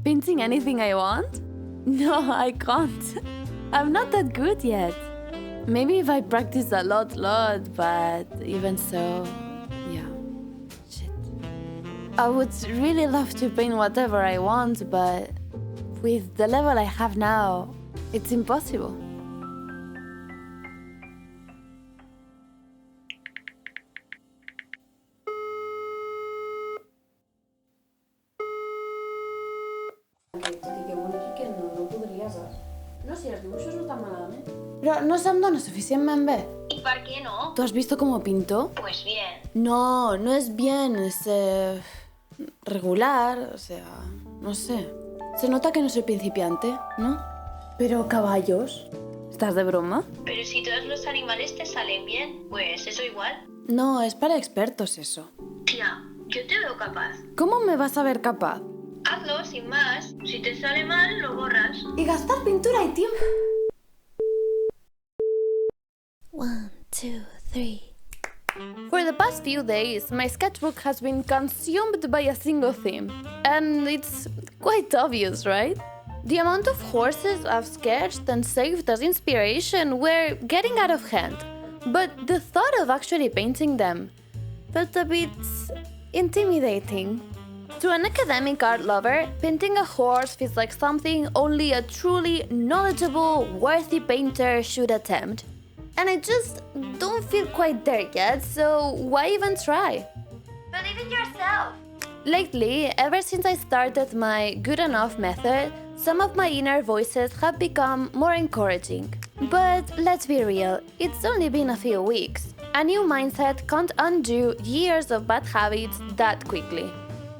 Painting anything I want? No, I can't. I'm not that good yet. Maybe if I practice a lot, but even so, yeah. Shit. I would really love to paint whatever I want, but with the level I have now, it's impossible. No, si els dibuixos no estan malament. Però no se'm dona suficientment bé. ¿Y por qué no? ¿Tú has visto cómo pinto? Pues bien. No, no es bien, es regular, o sea, no sé. Se nota que no soy principiante, ¿no? Pero caballos. ¿Estás de broma? Pero si todos los animales te salen bien, pues eso igual. No, es para expertos eso. Tía, yo te veo capaz. ¿Cómo me vas a ver capaz? Hazlo sin más. Si te sale mal, lo borras. Y gastar pintura y tiempo. 1, 2, 3. For the past few days, my sketchbook has been consumed by a single theme. And it's quite obvious, right? The amount of horses I've sketched and saved as inspiration were getting out of hand. But the thought of actually painting them felt a bit intimidating. To an academic art lover, painting a horse feels like something only a truly knowledgeable, worthy painter should attempt. And I just don't feel quite there yet, so why even try? Believe in yourself. Lately, ever since I started my good enough method, some of my inner voices have become more encouraging. But let's be real, it's only been a few weeks. A new mindset can't undo years of bad habits that quickly.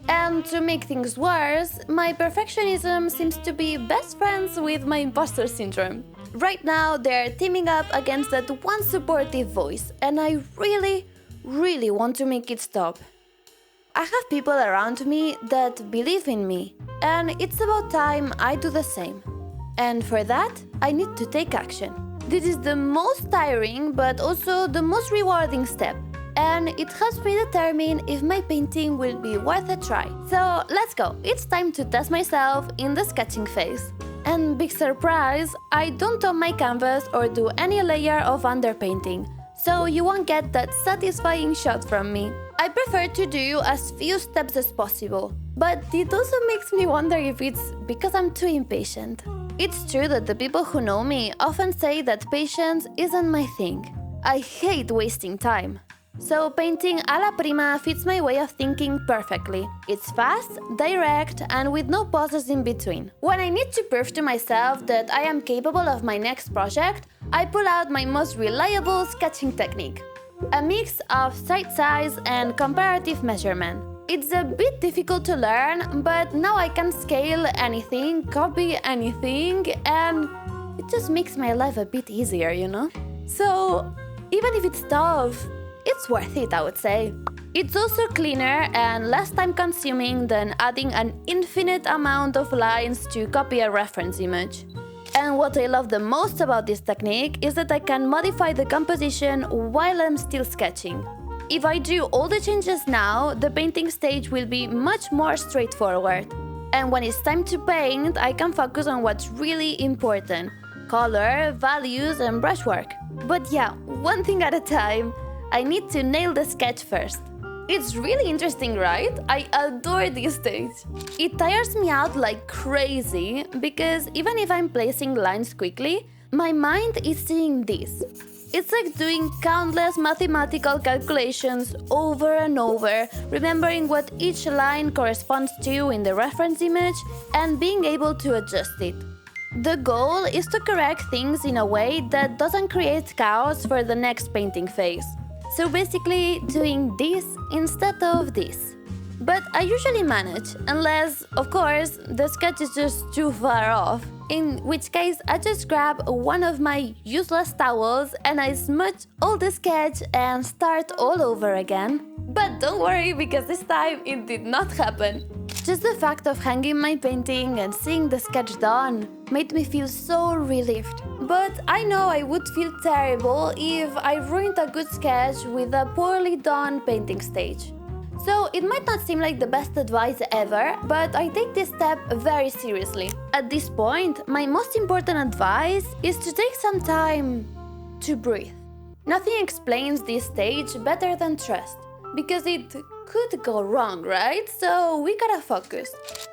And to make things worse, my perfectionism seems to be best friends with my imposter syndrome. Right now, they're teaming up against that one supportive voice, and I really want to make it stop. I have people around me that believe in me, and it's about time I do the same. And for that, I need to take action. This is the most tiring, but also the most rewarding step. And it helps me determine if my painting will be worth a try. So let's go, it's time to test myself in the sketching phase. And big surprise, I don't tone my canvas or do any layer of underpainting, so you won't get that satisfying shot from me. I prefer to do as few steps as possible, but it also makes me wonder if it's because I'm too impatient. It's true that the people who know me often say that patience isn't my thing. I hate wasting time. So painting a la prima fits my way of thinking perfectly. It's fast, direct, and with no pauses in between. When I need to prove to myself that I am capable of my next project, I pull out my most reliable sketching technique. A mix of sight size and comparative measurement. It's a bit difficult to learn, but now I can scale anything, copy anything, and it just makes my life a bit easier, you know? So, even if it's tough, it's worth it, I would say. It's also cleaner and less time-consuming than adding an infinite amount of lines to copy a reference image. And what I love the most about this technique is that I can modify the composition while I'm still sketching. If I do all the changes now, the painting stage will be much more straightforward. And when it's time to paint, I can focus on what's really important: color, values, and brushwork. But yeah, one thing at a time. I need to nail the sketch first. It's really interesting, right? I adore this stage. It tires me out like crazy because even if I'm placing lines quickly, my mind is seeing this. It's like doing countless mathematical calculations over and over, remembering what each line corresponds to in the reference image and being able to adjust it. The goal is to correct things in a way that doesn't create chaos for the next painting phase. So basically, doing this instead of this. But I usually manage, unless, of course, the sketch is just too far off, in which case I just grab one of my useless towels and I smudge all the sketch and start all over again. But don't worry, because this time it did not happen. Just the fact of hanging my painting and seeing the sketch done made me feel so relieved. But I know I would feel terrible if I ruined a good sketch with a poorly done painting stage. So it might not seem like the best advice ever, but I take this step very seriously. At this point, my most important advice is to take some time to breathe. Nothing explains this stage better than trust, because it could go wrong, right? So we gotta focus.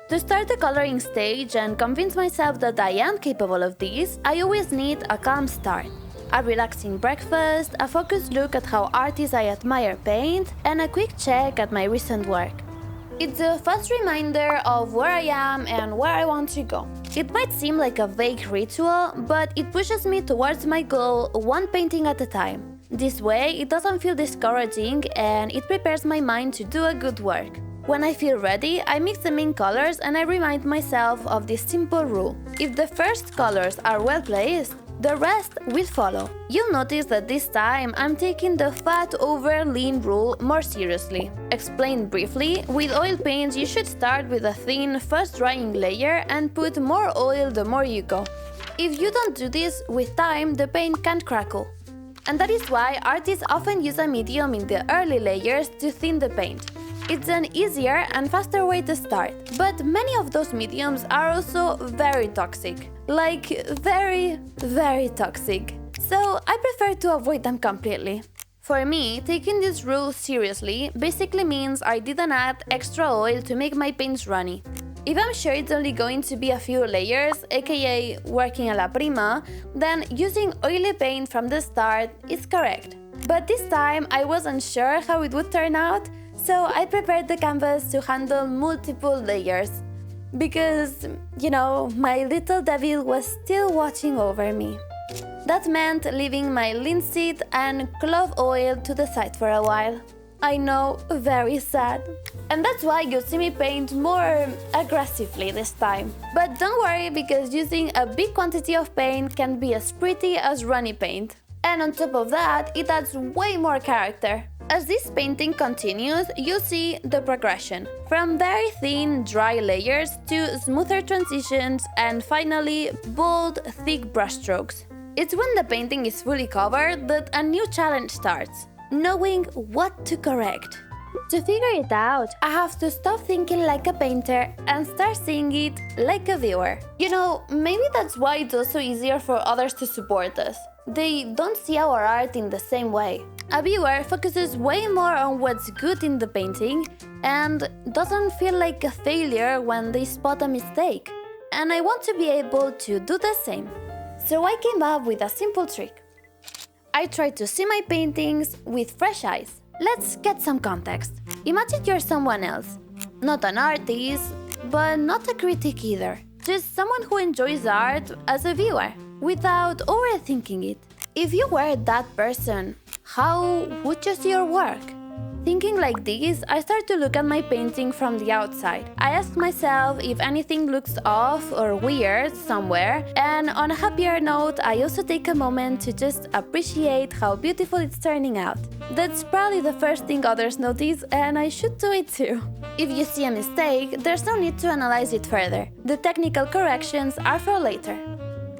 To start the coloring stage and convince myself that I am capable of this, I always need a calm start. A relaxing breakfast, a focused look at how artists I admire paint, and a quick check at my recent work. It's a fast reminder of where I am and where I want to go. It might seem like a vague ritual, but it pushes me towards my goal one painting at a time. This way, it doesn't feel discouraging and it prepares my mind to do a good work. When I feel ready, I mix the main colors and I remind myself of this simple rule. If the first colors are well placed, the rest will follow. You'll notice that this time I'm taking the fat over lean rule more seriously. Explained briefly, with oil paints you should start with a thin, fast drying layer and put more oil the more you go. If you don't do this, with time the paint can crackle. And that is why artists often use a medium in the early layers to thin the paint. It's an easier and faster way to start, but many of those mediums are also very toxic. Like very, very toxic. So I prefer to avoid them completely. For me, taking this rule seriously basically means I didn't add extra oil to make my paints runny. If I'm sure it's only going to be a few layers, aka working a la Rima, then using oily paint from the start is correct. But this time I wasn't sure how it would turn out, so I prepared the canvas to handle multiple layers. Because, my little devil was still watching over me. That meant leaving my linseed and clove oil to the side for a while. I know, very sad. And that's why you'll see me paint more aggressively this time. But don't worry, because using a big quantity of paint can be as pretty as runny paint. And on top of that, it adds way more character. As this painting continues, you'll see the progression, from very thin, dry layers to smoother transitions and finally bold, thick brushstrokes. It's when the painting is fully covered that a new challenge starts, knowing what to correct. To figure it out, I have to stop thinking like a painter and start seeing it like a viewer. Maybe that's why it's also easier for others to support us. They don't see our art in the same way. A viewer focuses way more on what's good in the painting and doesn't feel like a failure when they spot a mistake. And I want to be able to do the same. So I came up with a simple trick. I try to see my paintings with fresh eyes. Let's get some context. Imagine you're someone else. Not an artist, but not a critic either. Just someone who enjoys art as a viewer, without overthinking it. If you were that person, how would you see your work? Thinking like this, I start to look at my painting from the outside. I ask myself if anything looks off or weird somewhere, and on a happier note, I also take a moment to just appreciate how beautiful it's turning out. That's probably the first thing others notice, and I should do it too. If you see a mistake, there's no need to analyze it further. The technical corrections are for later.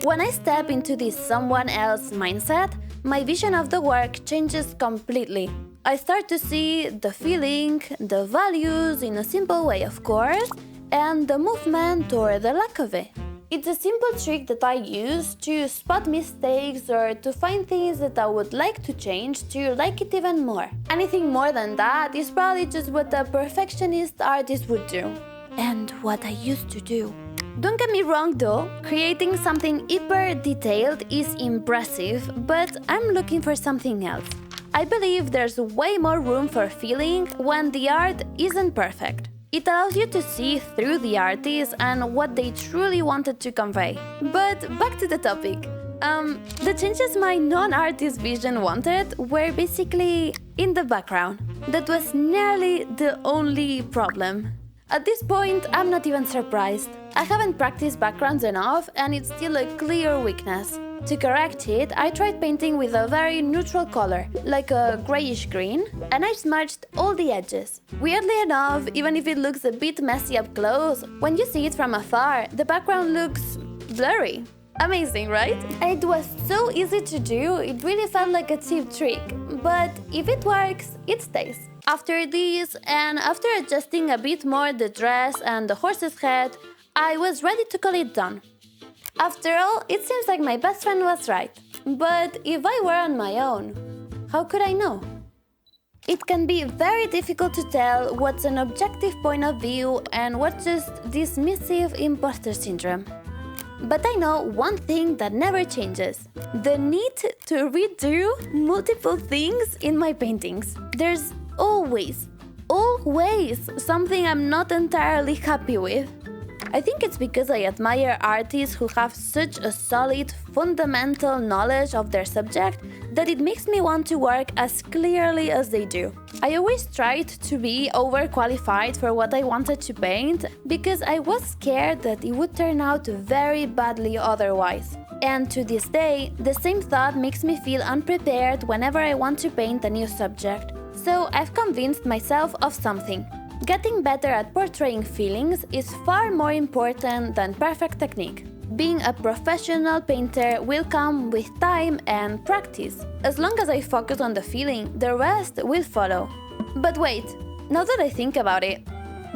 When I step into this someone else mindset, my vision of the work changes completely. I start to see the feeling, the values in a simple way, of course, and the movement or the lack of it. It's a simple trick that I use to spot mistakes or to find things that I would like to change to like it even more. Anything more than that is probably just what a perfectionist artist would do. And what I used to do. Don't get me wrong though, creating something hyper detailed is impressive, but I'm looking for something else. I believe there's way more room for feeling when the art isn't perfect. It allows you to see through the artist and what they truly wanted to convey. But back to the topic. The changes my non-artist vision wanted were basically in the background. That was nearly the only problem. At this point, I'm not even surprised. I haven't practiced backgrounds enough and it's still a clear weakness. To correct it, I tried painting with a very neutral color, like a grayish green, and I smudged all the edges. Weirdly enough, even if it looks a bit messy up close, when you see it from afar, the background looks blurry. Amazing, right? And it was so easy to do, it really felt like a cheap trick. But if it works, it stays. After this, and after adjusting a bit more the dress and the horse's head, I was ready to call it done. After all, it seems like my best friend was right. But if I were on my own, how could I know? It can be very difficult to tell what's an objective point of view and what's just dismissive imposter syndrome. But I know one thing that never changes: the need to redo multiple things in my paintings. There's always something I'm not entirely happy with. I think it's because I admire artists who have such a solid, fundamental knowledge of their subject that it makes me want to work as clearly as they do. I always tried to be overqualified for what I wanted to paint because I was scared that it would turn out very badly otherwise. And to this day, the same thought makes me feel unprepared whenever I want to paint a new subject. So I've convinced myself of something. Getting better at portraying feelings is far more important than perfect technique. Being a professional painter will come with time and practice. As long as I focus on the feeling, the rest will follow. But wait, now that I think about it,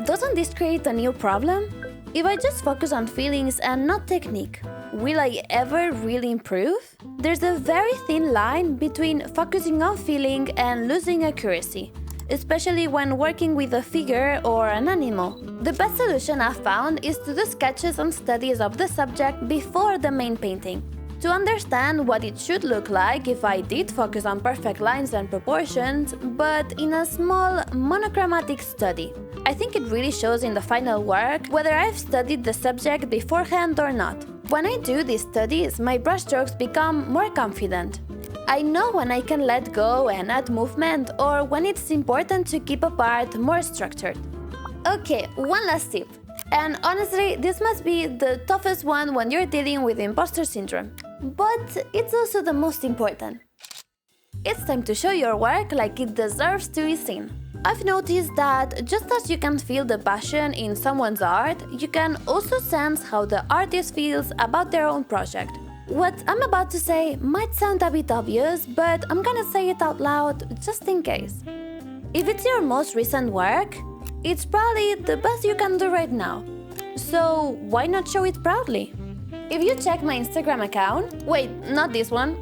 doesn't this create a new problem? If I just focus on feelings and not technique, will I ever really improve? There's a very thin line between focusing on feeling and losing accuracy, especially when working with a figure or an animal. The best solution I've found is to do sketches and studies of the subject before the main painting, to understand what it should look like if I did focus on perfect lines and proportions, but in a small, monochromatic study. I think it really shows in the final work whether I've studied the subject beforehand or not. When I do these studies, my brushstrokes become more confident. I know when I can let go and add movement, or when it's important to keep a part more structured. Okay, one last tip. And honestly, this must be the toughest one when you're dealing with imposter syndrome. But it's also the most important. It's time to show your work like it deserves to be seen. I've noticed that just as you can feel the passion in someone's art, you can also sense how the artist feels about their own project. What I'm about to say might sound a bit obvious, but I'm gonna say it out loud just in case. If it's your most recent work, it's probably the best you can do right now. So why not show it proudly? If you check my Instagram account, wait, not this one,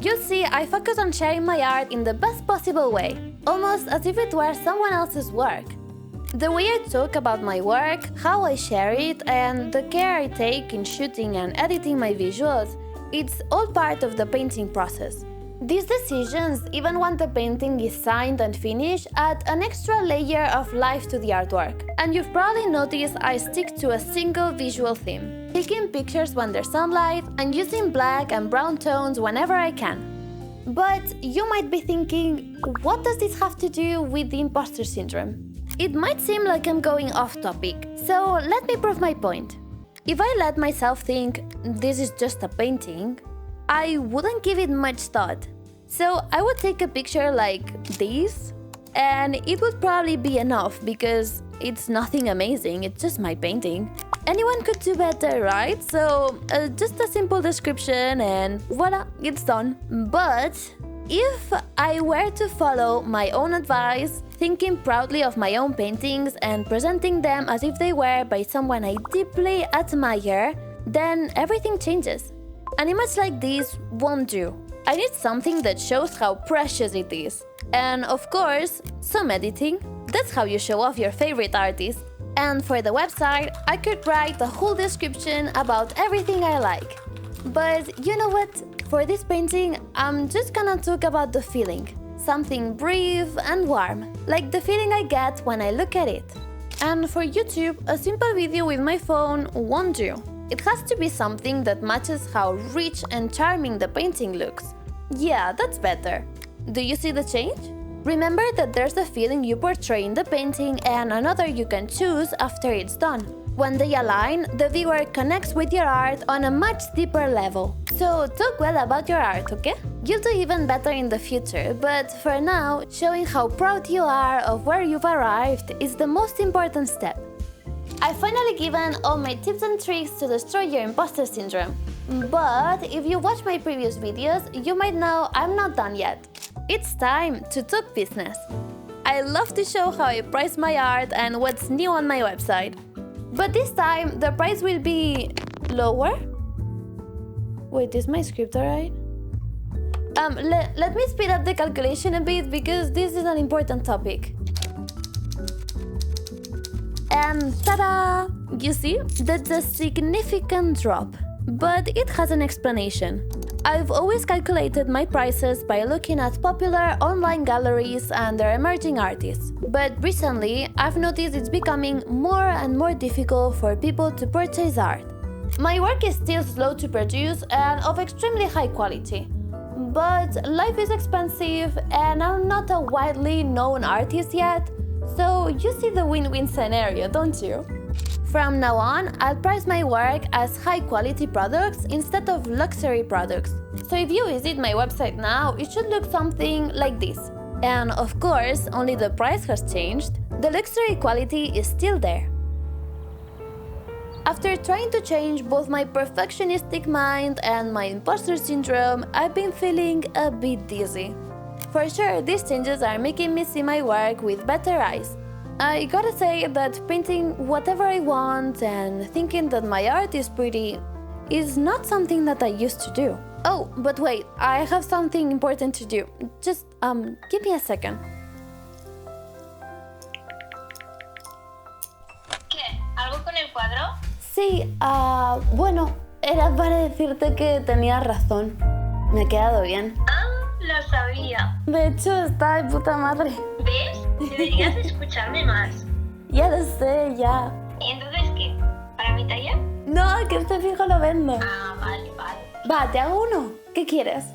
you'll see I focus on sharing my art in the best possible way, almost as if it were someone else's work. The way I talk about my work, how I share it, and the care I take in shooting and editing my visuals, it's all part of the painting process. These decisions, even when the painting is signed and finished, add an extra layer of life to the artwork. And you've probably noticed I stick to a single visual theme, taking pictures when there's sunlight and using black and brown tones whenever I can. But you might be thinking, what does this have to do with the imposter syndrome? It might seem like I'm going off topic, so let me prove my point. If I let myself think this is just a painting, I wouldn't give it much thought. So I would take a picture like this, and it would probably be enough because it's nothing amazing, it's just my painting. Anyone could do better, right? So just a simple description and voila, it's done. But if I were to follow my own advice, thinking proudly of my own paintings and presenting them as if they were by someone I deeply admire, then everything changes. An image like this won't do. I need something that shows how precious it is. And of course, some editing. That's how you show off your favorite artist. And for the website, I could write a whole description about everything I like. But you know what? For this painting, I'm just gonna talk about the feeling. Something brief and warm, like the feeling I get when I look at it. And for YouTube, a simple video with my phone won't do. It has to be something that matches how rich and charming the painting looks. Yeah, that's better. Do you see the change? Remember that there's a feeling you portray in the painting and another you can choose after it's done. When they align, the viewer connects with your art on a much deeper level. So talk well about your art, okay? You'll do even better in the future, but for now, showing how proud you are of where you've arrived is the most important step. I've finally given all my tips and tricks to destroy your imposter syndrome. But if you watched my previous videos, you might know I'm not done yet. it's time to talk business. I love to show how I price my art and what's new on my website. But this time, the price will be lower? Wait, is my script alright? Let me speed up the calculation a bit because this is an important topic. And ta-da! You see, that's a significant drop, but it has an explanation. I've always calculated my prices by looking at popular online galleries and their emerging artists. But recently, I've noticed it's becoming more and more difficult for people to purchase art. My work is still slow to produce and of extremely high quality. But life is expensive and I'm not a widely known artist yet, so you see the win-win scenario, don't you? From now on, I'll price my work as high-quality products instead of luxury products. So if you visit my website now, it should look something like this. And of course, only the price has changed. The luxury quality is still there. After trying to change both my perfectionistic mind and my imposter syndrome, I've been feeling a bit dizzy. For sure, these changes are making me see my work with better eyes. I gotta say that painting whatever I want and thinking that my art is pretty is not something that I used to do. Oh, but wait, I have something important to do. Just, give me a second. ¿Qué? ¿Algo con el cuadro? Sí, bueno, era para decirte que tenías razón. Me ha quedado bien. Ah, lo sabía. De hecho, está de puta madre. ¿Ves? Deberías escucharme más. Ya lo sé, ya. ¿Y entonces qué? ¿Para mi taller? No, que este fijo lo vendo. Ah, vale, vale. Va, te hago uno. ¿Qué quieres?